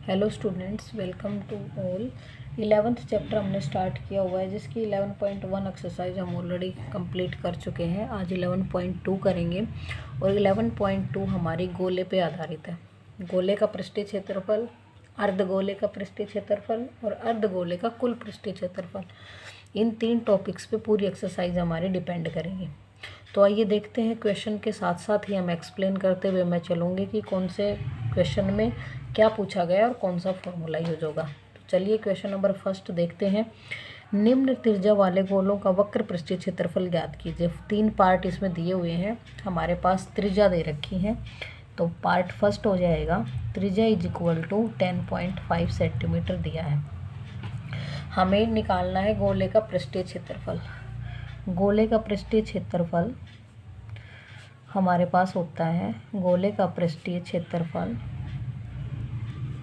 Hello students, welcome to all. 11th chapter हमने start किया हुआ है, जिसकी 11.1 एक्सरसाइज हम ऑलरेडी कंप्लीट कर चुके हैं। आज 11.2 करेंगे और 11.2 हमारी गोले पे आधारित है। गोले का पृष्ठीय क्षेत्रफल, अर्धगोले का पृष्ठीय क्षेत्रफल और अर्धगोले का कुल पृष्ठीय क्षेत्रफल, इन 3 टॉपिक्स पे पूरी एक्सरसाइज हमारी डिपेंड करेंगी। तो आइए देखते हैं, क्वेश्चन के साथ साथ ही हम एक्सप्लेन करते हुए मैं चलूँगी कि कौन से क्वेश्चन में क्या पूछा गया और कौन सा फॉर्मूला यूज होगा। तो चलिए क्वेश्चन नंबर फर्स्ट देखते हैं। निम्न त्रिज्या वाले गोलों का वक्र पृष्ठीय क्षेत्रफल ज्ञात कीजिए। 3 पार्ट इसमें दिए हुए हैं, हमारे पास त्रिज्या दे रखी है। तो पार्ट फर्स्ट हो जाएगा, त्रिज्या इज इक्वल टू 10.5 सेंटीमीटर दिया है। हमें निकालना है गोले का पृष्ठीय क्षेत्रफल। गोले का पृष्ठीय क्षेत्रफल हमारे पास होता है, गोले का पृष्ठीय क्षेत्रफल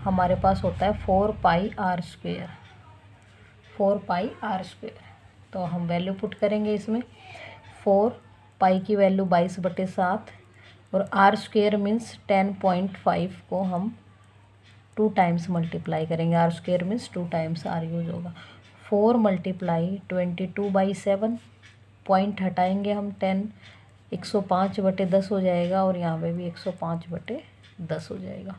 हमारे पास होता है 4 pi R square. 4 pi R square. तो हम वैल्यू पुट करेंगे इसमें। 4 पाई की वैल्यू 22/7 और आर स्क्वेयर मीन्स 10.5 को हम 2 टाइम्स मल्टीप्लाई करेंगे। R square means 2 times r use होगा। 4 मल्टीप्लाई 22/7, पॉइंट हटाएंगे हम 10, 105/10 हो जाएगा और यहाँ पे भी 105/10 हो जाएगा।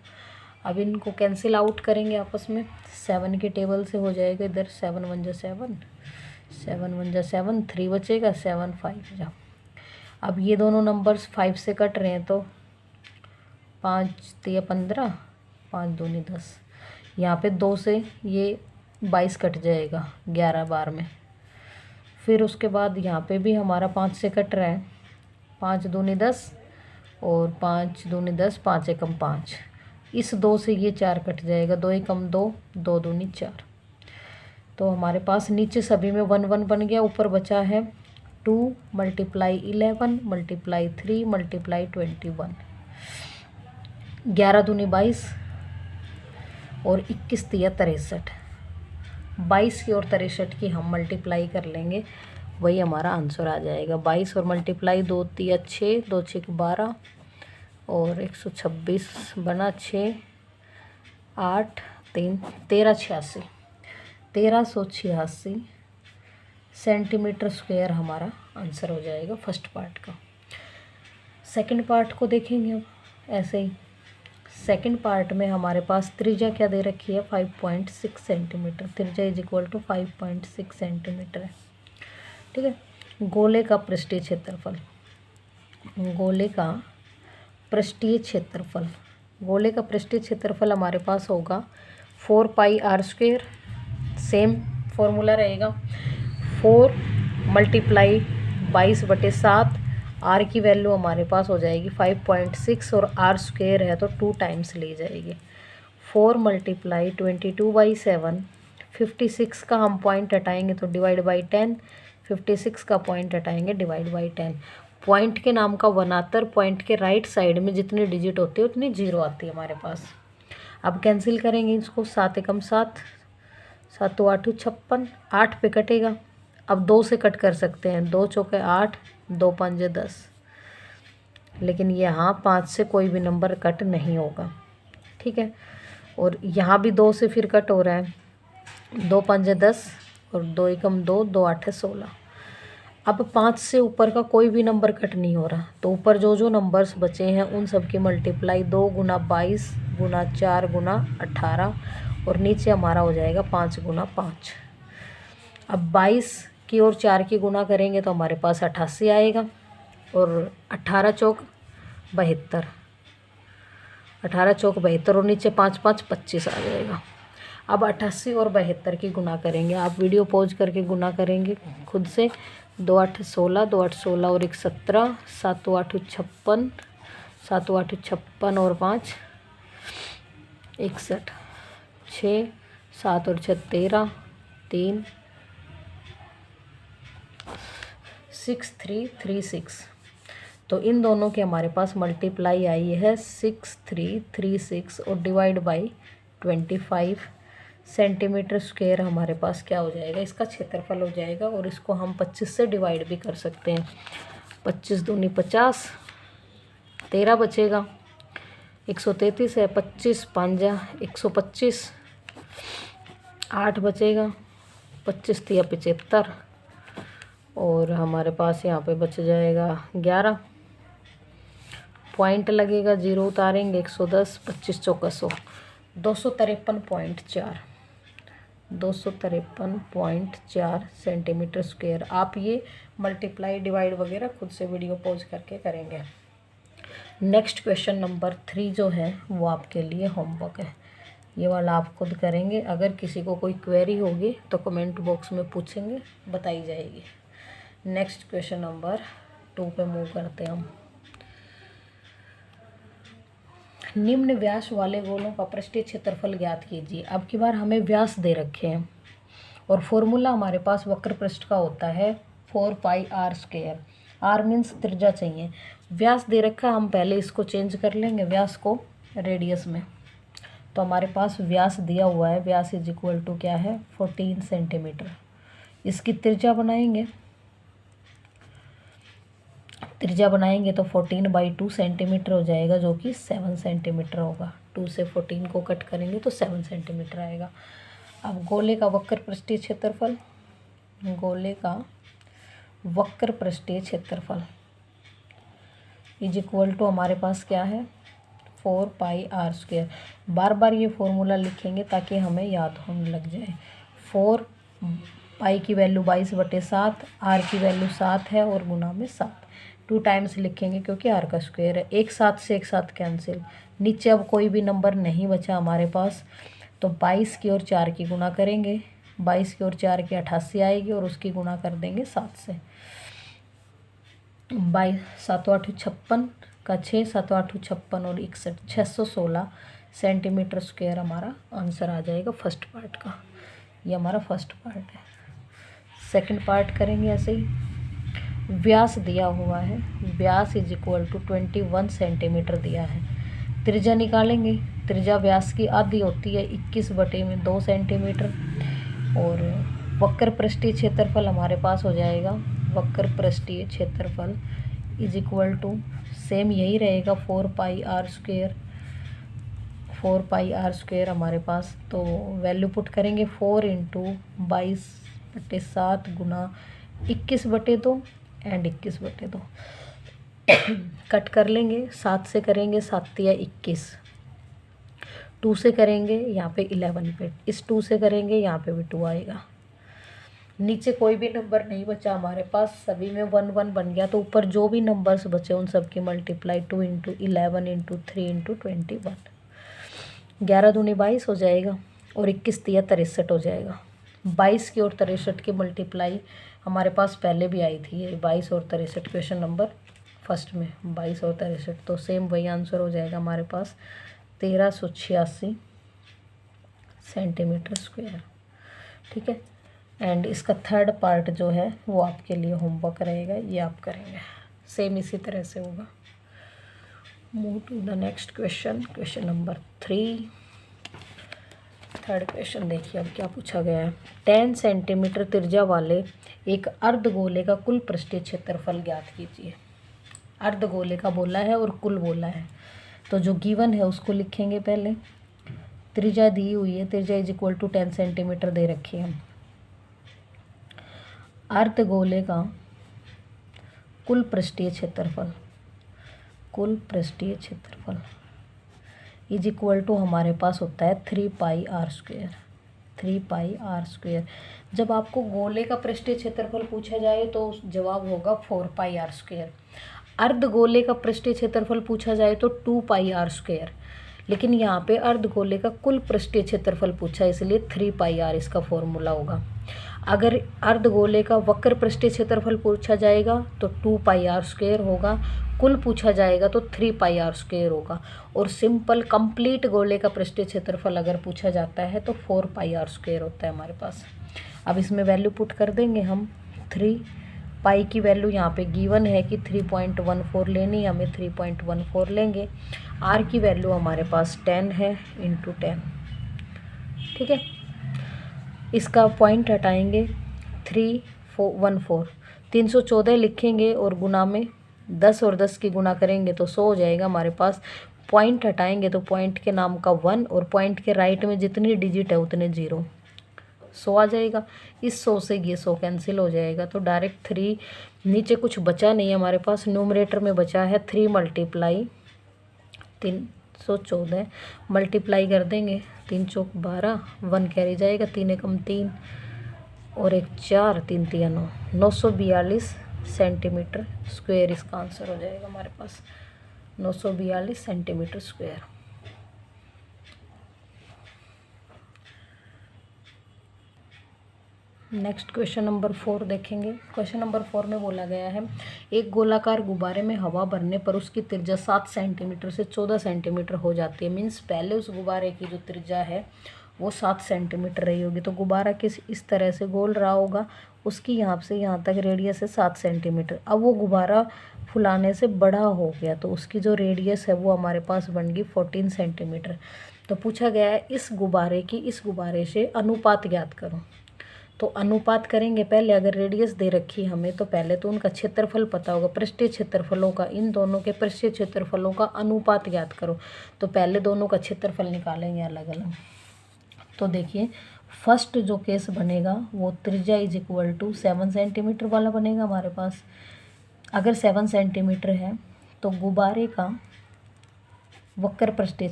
अब इनको कैंसिल आउट करेंगे आपस में। 7 के टेबल से हो जाएगा, इधर 7 1 जा 7, 7 1 जा 7, 3 बचेगा, 7 5 जा। अब ये दोनों नंबर्स 5 से कट रहे हैं तो 5 3 15, 5 2 10। यहाँ पे 2 से ये 22 कट जाएगा 11 बार में। फिर उसके बाद यहाँ पे भी हमारा 5 से कट रहा है, 5 2 10 और 5 2 10, 5 एकम 5। इस 2 से ये 4 कट जाएगा, 2 एकम 2, 2 दूनी 4। तो हमारे पास नीचे सभी में 1 1 बन गया। ऊपर बचा है 2 मल्टीप्लाई 11 मल्टीप्लाई 3 मल्टीप्लाई 21, 11 दूनी 22 और 21 तिया 63। 22 की और 63 की हम मल्टीप्लाई कर लेंगे, वही हमारा आंसर आ जाएगा। 22 और मल्टीप्लाई 2 तिया 6, 2 6 12 और 126 बना 6 8 3 1386, 1386 सेंटीमीटर स्क्वायर हमारा आंसर हो जाएगा फर्स्ट पार्ट का। सेकंड पार्ट को देखेंगे हम ऐसे ही। सेकंड पार्ट में हमारे पास त्रिज्या क्या दे रखी है, 5.6 सेंटीमीटर। त्रिज्या इज इक्वल टू 5.6 सेंटीमीटर है, ठीक है। गोले का पृष्ठीय क्षेत्रफल, गोले का पृष्ठीय क्षेत्रफल, गोले का पृष्ठीय क्षेत्रफल हमारे पास होगा 4 pi R square. Same formula रहेगा। 4 मल्टीप्लाई 22/7, आर की वैल्यू हमारे पास हो जाएगी 5.6 और आर स्क्वेयर है तो 2 टाइम्स ले जाएगी। 4 मल्टीप्लाई 22/7, 56 का हम पॉइंट हटाएंगे तो डिवाइड बाई 10, 56 का पॉइंट हटाएंगे डिवाइड बाई 10। पॉइंट के नाम का 1 आता है, पॉइंट के राइट साइड में जितने डिजिट होते हैं उतनी 0 आती है हमारे पास। अब कैंसिल करेंगे इसको, 7 एकम 7, 7 8 56, 8 पे कटेगा। अब 2 से कट कर सकते हैं, 2 चौके 8, 2 5 10, लेकिन यहाँ 5 से कोई भी नंबर कट नहीं होगा, ठीक है। और यहाँ भी 2 से फिर कट हो रहा है, 2 5 10 और 2 एकम 2, 2 8 16। अब 5 से ऊपर का कोई भी नंबर कट नहीं हो रहा, तो ऊपर जो जो नंबर्स बचे हैं उन सब की मल्टीप्लाई 2 गुना 22 गुना 4 गुना 18 और नीचे हमारा हो जाएगा 5 गुना 5। अब 22 की और 4 की गुना करेंगे तो हमारे पास 88 आएगा और 18 चौक 72, 18 चौक 72 और नीचे 5 5 25 आ जाएगा। अब 88 और 72 की गुना करेंगे, आप वीडियो पॉज करके गुना करेंगे खुद से। 2 8 16, 2 8 16 और 1 17, 7 8 56, 7 8 56 और 5 61, 6 7 और 6 13, 3 6 3 3 6। तो इन दोनों के हमारे पास मल्टीप्लाई आई है 6 3 3 6 और डिवाइड बाई 25 सेंटीमीटर स्क्वायर हमारे पास क्या हो जाएगा, इसका क्षेत्रफल हो जाएगा। और इसको हम 25 से डिवाइड भी कर सकते हैं। 25 दूनी 50, 13 बचेगा, 133 है, 25 5 125, 8 बचेगा, 25 तिया 75 और हमारे पास यहाँ पे बच जाएगा 11 पॉइंट लगेगा, 0 उतारेंगे, 110, 25 चौका 100, 253.4 253.4 सेंटीमीटर स्क्वायर। आप ये मल्टीप्लाई डिवाइड वगैरह खुद से वीडियो पॉज करके करेंगे। नेक्स्ट क्वेश्चन नंबर 3 जो है वो आपके लिए होमवर्क है, ये वाला आप खुद करेंगे। अगर किसी को कोई क्वेरी होगी तो कमेंट बॉक्स में पूछेंगे, बताई जाएगी। नेक्स्ट क्वेश्चन नंबर 2 पे मूव करते हैं हम। निम्न व्यास वाले गोलों का पृष्ठीय क्षेत्रफल ज्ञात कीजिए। अब की बार हमें व्यास दे रखे हैं और फॉर्मूला हमारे पास वक्र पृष्ठ का होता है 4πr²। r मीन्स त्रिज्या चाहिए, व्यास दे रखा, हम पहले इसको चेंज कर लेंगे व्यास को रेडियस में। तो हमारे पास व्यास दिया हुआ है, व्यास इज इक्वल टू क्या है 14 सेंटीमीटर। इसकी त्रिज्या बनाएंगे, त्रिज्या बनाएंगे तो 14/2 सेंटीमीटर हो जाएगा, जो कि 7 सेंटीमीटर होगा। 2 से 14 को कट करेंगे तो 7 सेंटीमीटर आएगा। अब गोले का वक्र पृष्ठीय क्षेत्रफल, गोले का वक्र पृष्ठीय क्षेत्रफल इज इक्वल टू हमारे पास क्या है 4πr²। बार बार ये फॉर्मूला लिखेंगे ताकि हमें याद होने लग जाए। 4 पाई की वैल्यू 22/7, r की वैल्यू 7 है और गुना में 7, 2 टाइम्स लिखेंगे क्योंकि r का स्क्वायर है। एक साथ से एक साथ कैंसिल, नीचे अब कोई भी नंबर नहीं बचा हमारे पास, तो 22 की और 4 की गुना करेंगे, 22 की और 4 की 88 आएगी और उसकी गुना कर देंगे 7 से। 22 7 8 56 का 6, 7 8 56 और 61, 616 सेंटीमीटर स्क्वायर हमारा आंसर आ जाएगा फर्स्ट पार्ट का। ये हमारा फर्स्ट पार्ट है। सेकंड पार्ट करेंगे ऐसे ही। व्यास दिया हुआ है, व्यास इज इक्वल टू 21 सेंटीमीटर दिया है। त्रिज्या निकालेंगे, त्रिज्या व्यास की आधी होती है 21/2 सेंटीमीटर और वक्र पृष्ठीय क्षेत्रफल हमारे पास हो जाएगा, वक्र पृष्ठीय क्षेत्रफल इज इक्वल टू सेम यही रहेगा 4πr²। 4πr² हमारे पास, तो वैल्यू पुट करेंगे 4 × 22/7 गुना 21/2 एंड 21/2 कट कर लेंगे, 7 से करेंगे 7 तिया 21, 2 से करेंगे यहाँ पे 11 पे, इस 2 से करेंगे यहाँ पे भी 2 आएगा। नीचे कोई भी नंबर नहीं बचा हमारे पास, सभी में 1 1 बन गया, तो ऊपर जो भी नंबर्स बचे उन सब की मल्टीप्लाई 2 × 11 × 3 × 21, 11 दूनी 22 हो जाएगा और 21 तिया 63 हो जाएगा। 22 की और 63 की मल्टीप्लाई हमारे पास पहले भी आई थी, ये 22 और 63 क्वेश्चन नंबर फर्स्ट में 22 और 63, तो सेम वही आंसर हो जाएगा हमारे पास 1386 सेंटीमीटर स्क्वायर। ठीक है, एंड इसका थर्ड पार्ट जो है वो आपके लिए होमवर्क रहेगा, ये आप करेंगे, सेम इसी तरह से होगा। Move to the next question, question number 3। Third question देखिए अब क्या पूछा गया है। 10 सेंटीमीटर त्रिज्या वाले एक अर्धगोले का कुल पृष्ठीय क्षेत्रफल ज्ञात कीजिए। अर्धगोले का बोला है और कुल बोला है, तो जो गिवन है उसको लिखेंगे पहले। त्रिज्या दी हुई है, त्रिज्या इज इक्वल टू 10 सेंटीमीटर दे रखी है। अर्धगोले का कुल पृष्ठीय क्षेत्रफल, कुल पृष्ठीय क्षेत्रफल इज इक्वल टू हमारे पास होता है 3πr²। 3πr²। जब आपको गोले का पृष्ठीय क्षेत्रफल पूछा जाए तो जवाब होगा 4πr²। अर्धगोले का पृष्ठीय क्षेत्रफल पूछा जाए तो 2πr², लेकिन यहाँ पे अर्धगोले का कुल पृष्ठीय क्षेत्रफल पूछा, इसलिए 3πr इसका फॉर्मूला होगा। अगर अर्धगोले का वक्र पृष्ठीय क्षेत्रफल पूछा जाएगा तो 2πr² होगा, कुल पूछा जाएगा तो 3πr² होगा, और सिंपल कंप्लीट गोले का पृष्ठीय क्षेत्रफल अगर पूछा जाता है तो 4πr² होता है हमारे पास। अब इसमें वैल्यू पुट कर देंगे हम। 3 पाई की वैल्यू यहाँ पे गिवन है कि 3.14 लेनी, हमें 3.14 लेंगे। आर की वैल्यू हमारे पास 10 है × 10। ठीक है, इसका पॉइंट हटाएंगे, 314 314 लिखेंगे और गुना में 10 और 10 की गुना करेंगे तो 100 हो जाएगा हमारे पास। पॉइंट हटाएंगे तो पॉइंट के नाम का 1 और पॉइंट के राइट में जितनी डिजिट है उतने 0, 100 आ जाएगा। इस 100 से ये 100 कैंसिल हो जाएगा, तो डायरेक्ट 3 नीचे कुछ बचा नहीं है हमारे पास, न्यूमरेटर में बचा है 3 मल्टीप्लाई 314 मल्टीप्लाई कर देंगे, 3 चौक 12, 1 कैरी जाएगा, 3 एकम 3 और 1 4, 3 3 9, 942 सेंटीमीटर स्क्वायर इसका आंसर हो जाएगा हमारे पास, 942 centimetre square. Next question number 4 देखेंगे। क्वेश्चन नंबर 4 में बोला गया है, एक गोलाकार गुब्बारे में हवा भरने पर उसकी त्रिज्या 7 सेंटीमीटर से 14 सेंटीमीटर हो जाती है। मीन्स पहले उस गुब्बारे की जो त्रिज्या है वो 7 सेंटीमीटर रही होगी, तो गुब्बारा किस इस तरह से गोल रहा होगा, उसकी यहाँ से यहाँ तक रेडियस है 7 सेंटीमीटर। अब वो गुब्बारा फुलाने से बड़ा हो गया तो उसकी जो रेडियस है वो हमारे पास बन गई 14 सेंटीमीटर। तो पूछा गया है इस गुब्बारे से अनुपात ज्ञात करो। तो अनुपात करेंगे पहले, अगर रेडियस दे रखी हमें तो पहले तो उनका क्षेत्रफल पता होगा, पृष्ठीय क्षेत्रफलों का, इन दोनों के पृष्ठीय क्षेत्रफलों का अनुपात ज्ञात करो। तो पहले दोनों का क्षेत्रफल निकालेंगे अलग अलग। तो देखिए फर्स्ट जो केस बनेगा वो त्रिज्या इज इक्वल टू 7 सेंटीमीटर वाला बनेगा हमारे पास। अगर 7 सेंटीमीटर है तो गुब्बारे का वक्र पृष्ठीय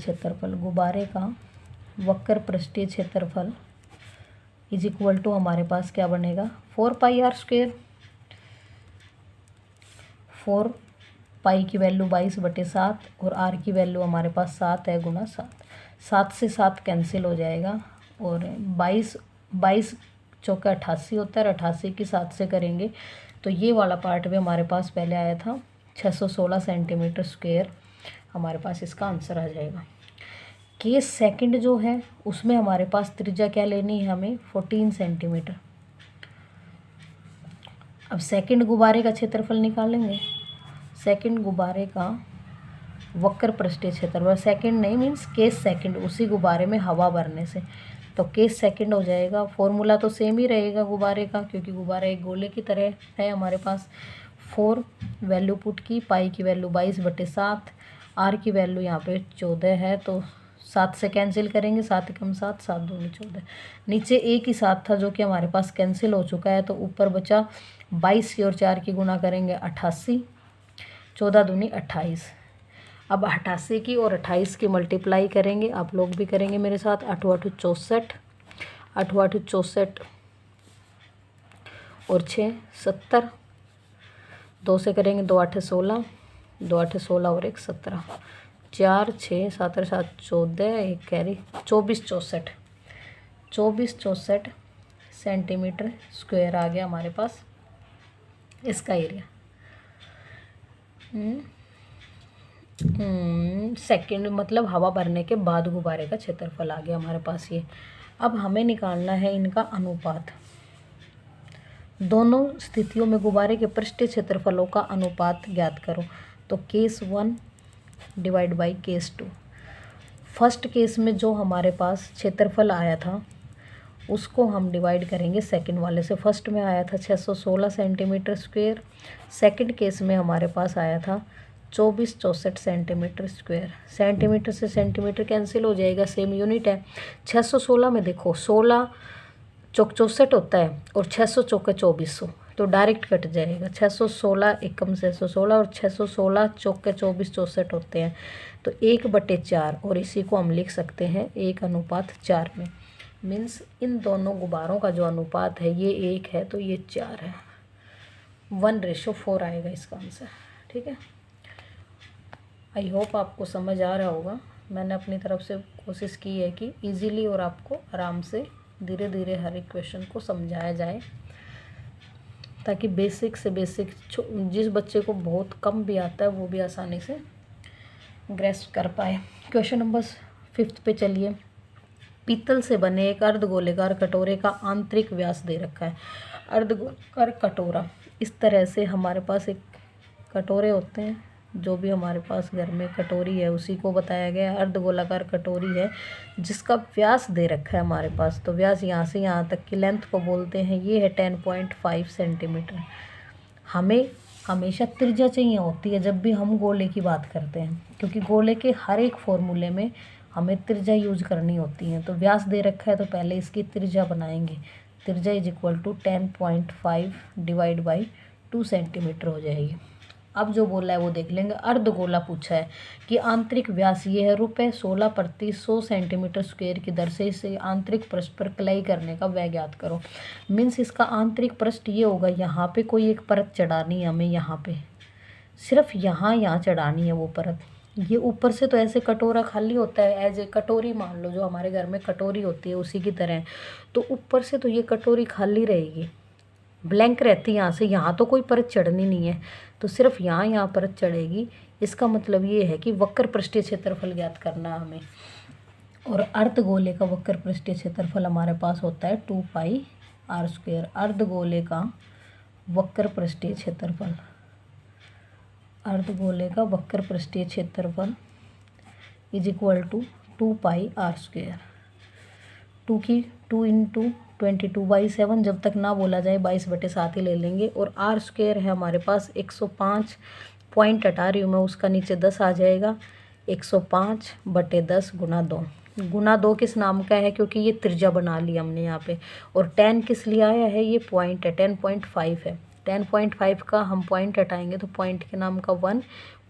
क्षेत्रफल इज इक्वल टू हमारे पास क्या बनेगा 4 पाई आर स्क्वेयर। 4 पाई की वैल्यू 22/7 और आर की वैल्यू हमारे पास 7 है गुना 7। 7 से 7 कैंसिल हो जाएगा और 22 चौका 88 होता है, 88 की 7 से करेंगे तो ये वाला पार्ट भी हमारे पास पहले आया था 616 सेंटीमीटर स्क्वायर, हमारे पास इसका आंसर आ जाएगा। केस सेकंड जो है उसमें हमारे पास त्रिज्या क्या लेनी है हमें 14 सेंटीमीटर। अब सेकंड गुब्बारे का क्षेत्रफल निकालेंगे। सेकंड गुब्बारे का वक्र पृष्ठीय क्षेत्रफल, सेकंड नहीं मीन्स केस सेकंड, उसी गुब्बारे में हवा भरने से, तो केस सेकंड हो जाएगा। फॉर्मूला तो सेम ही रहेगा गुब्बारे का, क्योंकि गुब्बारा एक गोले की तरह है हमारे पास। 4 वैल्यू पुट की, पाई की वैल्यू 22/7, आर की वैल्यू यहाँ पे 14 है, तो 7 से कैंसिल करेंगे, 7 एकम 7, 7 दूनी 14। नीचे एक ही 7 था जो कि हमारे पास कैंसिल हो चुका है, तो ऊपर बचा 22 की और 4 की गुना करेंगे 88, 14 दूनी 28। अब 88 की और 28 की मल्टीप्लाई करेंगे, आप लोग भी करेंगे मेरे साथ। 8 8 64, 8 8 64 और 6 70, 2 से करेंगे 2 8 16, 2 8 16 और 1 17, 4 6 7 7 14, एक कैरी 24 64 सेंटीमीटर स्क्वायर आ गया हमारे पास इसका एरिया। सेकंड मतलब हवा भरने के बाद गुब्बारे का क्षेत्रफल आ गया हमारे पास ये। अब हमें निकालना है इनका अनुपात। दोनों स्थितियों में गुब्बारे के पृष्ठीय क्षेत्रफलों का अनुपात ज्ञात करो। तो case 1 divide by case 2। First case में जो हमारे पास क्षेत्रफल आया था उसको हम डिवाइड करेंगे सेकंड वाले से। फर्स्ट में आया था 616 सेंटीमीटर स्क्वायर, सेकंड केस में हमारे पास आया था 24 64 सेंटीमीटर स्क्वायर। सेंटीमीटर से सेंटीमीटर कैंसिल हो जाएगा, सेम यूनिट है। 616 में देखो 16 चौक 64 होता है और 600 चौके 2400, तो डायरेक्ट कट जाएगा। 616 एकम 616 और 616 चौके 24 64 होते हैं, तो 1/4 और इसी को हम लिख सकते हैं 1:4 में। मीन्स इन दोनों गुब्बारों का जो अनुपात है ये 1 है तो ये 4 है, 1:4 आएगा इसका आंसर। ठीक है, आई होप आपको समझ आ रहा होगा। मैंने अपनी तरफ से कोशिश की है कि इजीली और आपको आराम से धीरे धीरे हर एक क्वेश्चन को समझाया जाए, ताकि बेसिक से बेसिक जिस बच्चे को बहुत कम भी आता है वो भी आसानी से ग्रेस्प कर पाए। क्वेश्चन नंबर 5 पे चलिए। पीतल से बने एक अर्धगोलेकार कटोरे का आंतरिक व्यास दे रखा है। अर्धगोलेकार कटोरा, इस तरह से हमारे पास एक कटोरे होते हैं, जो भी हमारे पास घर में कटोरी है उसी को बताया गया। अर्धगोलाकार कटोरी है जिसका व्यास दे रखा है हमारे पास, तो व्यास यहाँ से यहाँ तक की लेंथ को बोलते हैं, ये है 10.5 सेंटीमीटर। हमें हमेशा त्रिज्या चाहिए होती है जब भी हम गोले की बात करते हैं, क्योंकि गोले के हर एक फॉर्मूले में हमें त्रिज्या यूज करनी होती है। तो व्यास दे रखा है तो पहले इसकी त्रिज्या बनाएंगे। त्रिज्या is equal to 10.5 divide by 2 centimetre हो जाएगी। अब जो बोला है वो देख लेंगे। अर्धगोला पूछा है कि आंतरिक व्यास ये है ₹16 प्रति 100 सेंटीमीटर स्क्वायर की दर से इसे आंतरिक पृष्ठ पर कलाई करने का व्यय ज्ञात करो। मीन्स इसका आंतरिक पृष्ठ ये होगा, यहाँ पे कोई एक परत चढ़ानी है हमें, यहाँ पे सिर्फ यहाँ चढ़ानी है वो परत। ये ऊपर से तो ऐसे कटोरा खाली होता है, एज ए कटोरी मान लो, जो हमारे घर में कटोरी होती है उसी की तरह। तो ऊपर से तो ये कटोरी खाली रहेगी, ब्लैंक रहती है। यहाँ से यहाँ तो कोई परत चढ़नी नहीं है, तो सिर्फ यहाँ परत चढ़ेगी। इसका मतलब ये है कि वक्र पृष्ठीय क्षेत्रफल ज्ञात करना हमें। और अर्धगोले का वक्र पृष्ठीय क्षेत्रफल हमारे पास होता है 2πr²। अर्धगोले का वक्र पृष्ठीय क्षेत्रफल, अर्धगोले का वक्र पृष्ठीय क्षेत्रफल is equal to 2πr²। 2 into 22/7, जब तक ना बोला जाए 22/7 ही ले लेंगे। और r² है हमारे पास 105, पॉइंट हटा रही हूँ मैं, उसका नीचे 10 आ जाएगा। 105/10 गुना 2। गुना 2 किस नाम का है, क्योंकि ये त्रिज्या बना लिया हमने यहाँ पे। और 10 किस लिए आया है, ये पॉइंट है, 10.5 है। 10.5 का हम पॉइंट हटाएंगे तो पॉइंट के नाम का 1,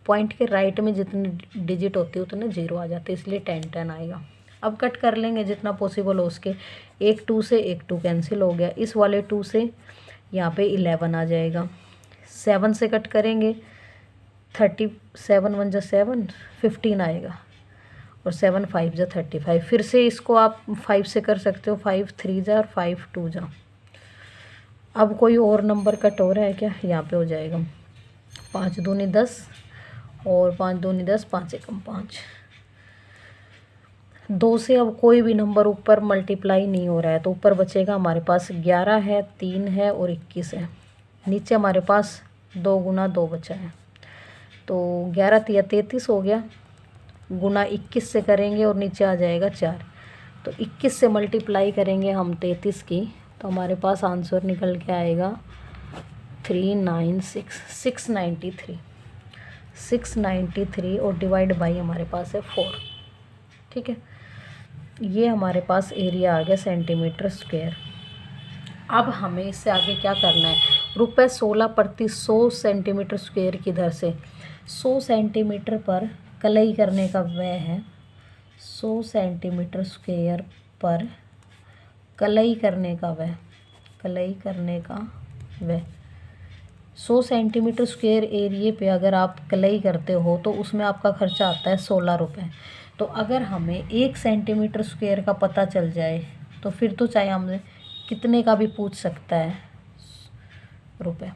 पॉइंट के राइट में जितने डिजिट होते हैं उतने 0 आ जाते हैं, इसलिए 10 आएगा। अब कट कर लेंगे जितना पॉसिबल हो उसके। एक 2 से एक 2 कैंसिल हो गया, इस वाले 2 से यहाँ पे 11 आ जाएगा। 7 से कट करेंगे, 37 1 जा 7, 15 आएगा। और 7 5 जा 35। फिर से इसको आप 5 से कर सकते हो, 5 3 जा और 5 2 जा। अब कोई और नंबर कट हो रहा है क्या, यहाँ पे हो जाएगा 5 दूनी 10 और 5 दूनी 10, 5 एकम 5। 2 से अब कोई भी नंबर ऊपर मल्टीप्लाई नहीं हो रहा है, तो ऊपर बचेगा हमारे पास 11 है, 3 है और 21 है। नीचे हमारे पास 2 गुना 2 बचा है, तो 11 3 33 हो गया। गुना 21 से करेंगे और नीचे आ जाएगा 4। तो 21 से मल्टीप्लाई करेंगे हम 33 की, तो हमारे पास आंसर निकल के आएगा 693 और डिवाइड बाई हमारे पास है 4। ठीक है, ये हमारे पास एरिया आ गया सेंटीमीटर स्क्वायर। अब हमें इससे आगे क्या करना है, ₹16 प्रति 100 सेंटीमीटर स्क्वायर की दर से 100 सेंटीमीटर पर कलई करने का व्यय है। 100 सेंटीमीटर स्क्वायर पर कलई करने का व्यय, कलई करने का व्यय 100 सेंटीमीटर स्क्वायर एरिया पे अगर आप कलई करते हो तो उसमें आपका खर्चा आता है 16 रुपये। तो अगर हमें 1 सेंटीमीटर स्क्वायर का पता चल जाए तो फिर तो चाहे हमने कितने का भी पूछ सकता है रुपये।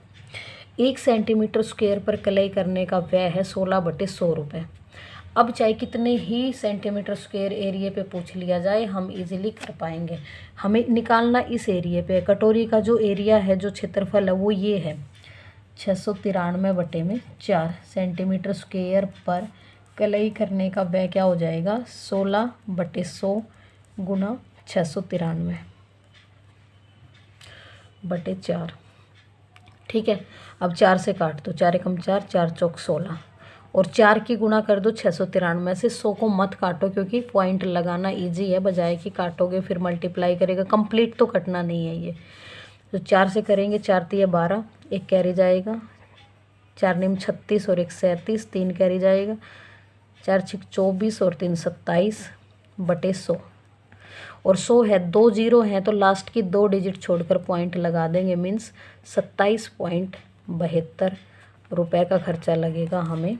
1 सेंटीमीटर स्क्वायर पर कलई करने का व्यय है 16/100 रुपये। अब चाहे कितने ही सेंटीमीटर स्क्वायर एरिया पे पूछ लिया जाए, हम इजीली कर पाएंगे। हमें निकालना इस एरिया पे, कटोरी का जो एरिया है, जो क्षेत्रफल है वो ये है 693/4 सेंटीमीटर स्क्वायर पर कलई करने का व्यय क्या हो जाएगा 16/100 गुना 693/4। ठीक है, अब 4 से काट दो, 4 एकम 4, 4 चौक 16 और 4 की गुणा कर दो 693 से। 100 को मत काटो क्योंकि पॉइंट लगाना इजी है, बजाय कि काटोगे फिर मल्टीप्लाई करेगा, कंप्लीट तो कटना नहीं है ये। तो 4 से करेंगे, 4 3 12, 1 कैरी जाएगा, 4 निम 36 और 1 37, 3 कैरी जाएगा, 4 6 24 और 3 27/100। और 100 है, 2 0 हैं तो लास्ट की 2 डिजिट छोड़कर पॉइंट लगा देंगे, मीन्स 27.72 रुपये का खर्चा लगेगा हमें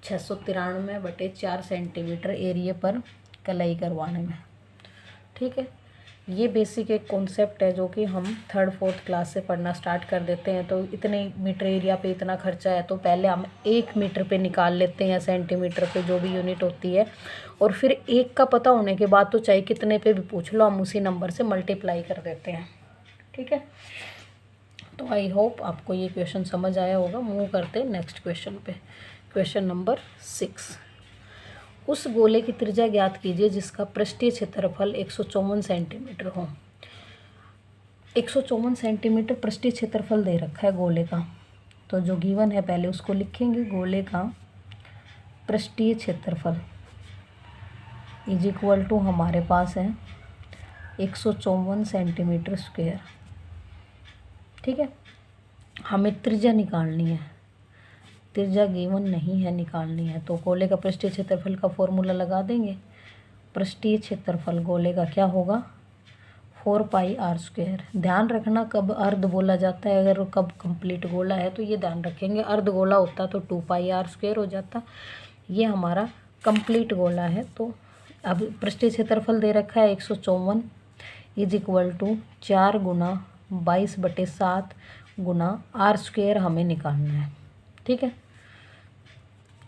693/4 सेंटीमीटर एरिया पर कलई करवाने में। ठीक है, ये बेसिक एक कॉन्सेप्ट है जो कि हम 3rd 4th क्लास से पढ़ना स्टार्ट कर देते हैं। तो इतने मीटर एरिया पे इतना खर्चा है, तो पहले हम 1 मीटर पे निकाल लेते हैं, सेंटीमीटर पे जो भी यूनिट होती है, और फिर 1 का पता होने के बाद तो चाहे कितने पे भी पूछ लो, हम उसी नंबर से मल्टीप्लाई कर देते हैं। ठीक है, तो आई होप आपको ये क्वेश्चन समझ आया होगा। मूव करते हैं नेक्स्ट क्वेश्चन पे। क्वेश्चन नंबर 6, उस गोले की त्रिज्या ज्ञात कीजिए जिसका पृष्ठीय क्षेत्रफल 154 सेंटीमीटर हो। 154 सेंटीमीटर पृष्ठीय क्षेत्रफल दे रखा है गोले का। तो जो गिवन है पहले उसको लिखेंगे। गोले का पृष्ठीय क्षेत्रफल इज इक्वल टू हमारे पास है 154 सेंटीमीटर स्क्वायर। ठीक है, हमें त्रिज्या निकालनी है, त्रिज्या गिवन नहीं है, निकालनी है। तो गोले का पृष्ठीय क्षेत्रफल का फॉर्मूला लगा देंगे। पृष्ठीय क्षेत्रफल गोले का क्या होगा 4 पाई आर स्क्वायर। ध्यान रखना कब अर्ध बोला जाता है, अगर कब कंप्लीट गोला है तो ये ध्यान रखेंगे। अर्ध गोला होता तो 2 पाई आर स्क्वायर हो जाता, ये हमारा कंप्लीट गोला है। तो अब पृष्ठीय क्षेत्रफल दे रखा है 154 इज इक्वल टू 4 गुना 22/7 गुना आर स्क्वायर हमें निकालना है। ठीक है,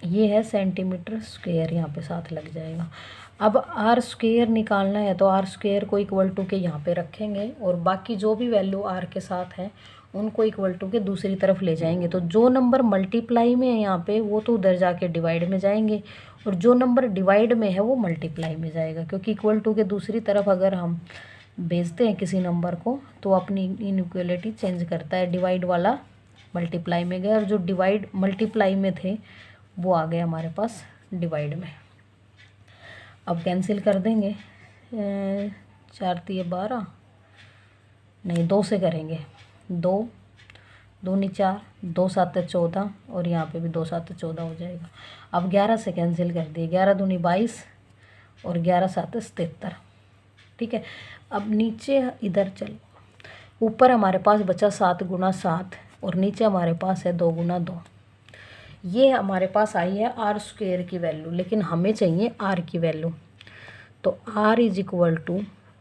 ये है सेंटीमीटर स्क्वायर, यहाँ पे साथ लग जाएगा। अब आर स्क्वायर निकालना है तो आर स्क्वायर को इक्वल टू के यहाँ पे रखेंगे और बाकी जो भी वैल्यू आर के साथ है उनको इक्वल टू के दूसरी तरफ ले जाएंगे। तो जो नंबर मल्टीप्लाई में है यहाँ पे वो तो उधर जाके डिवाइड में जाएंगे, और जो नंबर डिवाइड में है वो मल्टीप्लाई में जाएगा, क्योंकि इक्वल टू के दूसरी तरफ अगर हम भेजते हैं किसी नंबर को तो अपनी इनइक्वलिटी चेंज करता है। डिवाइड वाला मल्टीप्लाई में गया और जो डिवाइड मल्टीप्लाई में थे वो आ गए हमारे पास डिवाइड में। अब कैंसिल कर देंगे, 4 तिये 12, नहीं 2 से करेंगे, 2 दूनी 4, 2 7 14 और यहाँ पे भी 2 7 14 हो जाएगा। अब 11 से कैंसिल कर दिए, 11 दूनी 22 और 11 7 73। ठीक है, अब नीचे इधर चलो, ऊपर हमारे पास बचा 7 गुना 7 और नीचे हमारे पास है 2 गुना 2। ये हमारे पास आई है आर स्क्वायर की वैल्यू, लेकिन हमें चाहिए आर की वैल्यू। तो r is equal to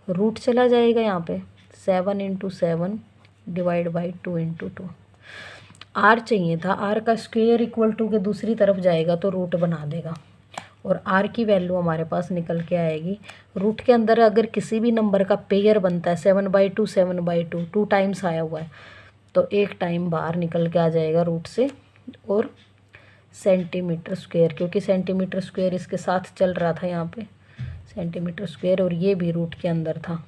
root चला जाएगा यहाँ पे 7 × 7 डिवाइड बाई 2 × 2। आर चाहिए था, आर का स्क्वायर इक्वल टू के दूसरी तरफ जाएगा तो रूट बना देगा और आर की वैल्यू हमारे पास निकल के आएगी। रूट के अंदर अगर किसी भी नंबर का पेयर बनता है 7/2 7/2 2 टाइम्स आया हुआ है तो 1 टाइम बाहर निकल के आ जाएगा रूट से। और सेंटीमीटर स्क्वायर, क्योंकि सेंटीमीटर स्क्वायर इसके साथ चल रहा था यहाँ पे सेंटीमीटर स्क्वायर, और ये भी रूट के अंदर था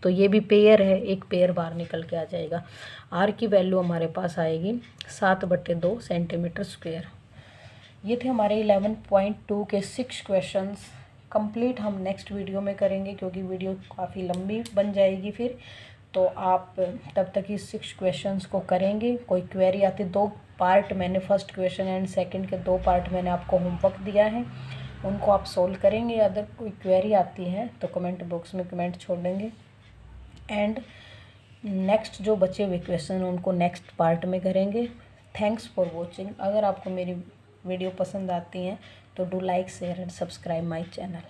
तो ये भी पेयर है, एक पेयर बाहर निकल के आ जाएगा। आर की वैल्यू हमारे पास आएगी 7/2 सेंटीमीटर स्क्वायर। ये थे हमारे 11.2 के 6 क्वेश्चंस। कंप्लीट हम नेक्स्ट वीडियो में करेंगे क्योंकि वीडियो काफ़ी लंबी बन जाएगी फिर, तो आप तब तक इस 6 क्वेश्चंस को करेंगे। कोई क्वेरी आती, 2 पार्ट मैंने फर्स्ट क्वेश्चन एंड सेकंड के 2 पार्ट मैंने आपको होमवर्क दिया है, उनको आप सोल्व करेंगे। अगर कोई क्वेरी आती है तो कमेंट बॉक्स में कमेंट छोड़ देंगे एंड नेक्स्ट जो बचे हुए क्वेश्चन उनको नेक्स्ट पार्ट में करेंगे। Thanks for watching. अगर आपको मेरी वीडियो पसंद आती हैं तो do like share and subscribe my channel.